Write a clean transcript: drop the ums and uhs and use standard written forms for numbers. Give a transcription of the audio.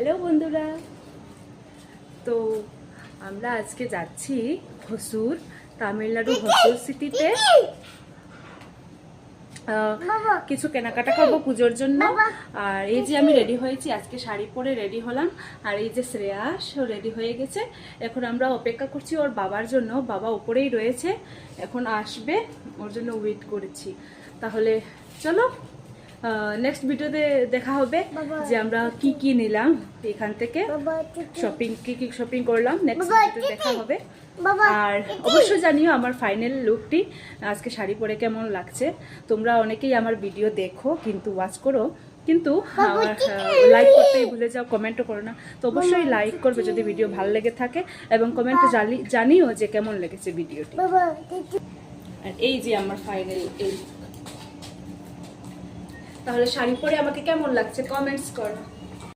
Hello বন্ধুরা, তো আমরা আজকে যাচ্ছি হসুর, তামিলনাড়ু হসুর সিটিতে কিছু কেনাকাটা করবো পুজোর জন্য। আর এই যে আমি রেডি হয়েছি, আজকে শাড়ি পরে রেডি হলাম। আর এই যে শ্রেয়াস রেডি হয়ে গেছে। এখন আমরা অপেক্ষা করছি ওর বাবার জন্য, বাবা উপরেই রয়েছে, এখন আসবে, ওর জন্য ওয়েট করেছি। তাহলে চলো নেক্সট ভিডিওতে দেখা হবে যে আমরা কি কি নিলাম এখান থেকে, শপিং কি কি শপিং করলাম, নেক্সট ভিডিওতে দেখা হবে। আর অবশ্যই জানিও আমার ফাইনাল লুকটি আজকে শাড়ি পরে কেমন লাগছে। তোমরা অনেকেই আমার ভিডিও দেখো কিন্তু ওয়াচ করো, কিন্তু লাইক করতেই ভুলে যাও, কমেন্টও করো না। তো অবশ্যই লাইক করবে যদি ভিডিও ভালো লেগে থাকে, এবং কমেন্টে জানিও যে কেমন লেগেছে ভিডিওটি। আর এই যে আমার ফাইনাল এই, তাহলে শাড়ি পরে আমাকে কেমন লাগছে কমেন্টস করো।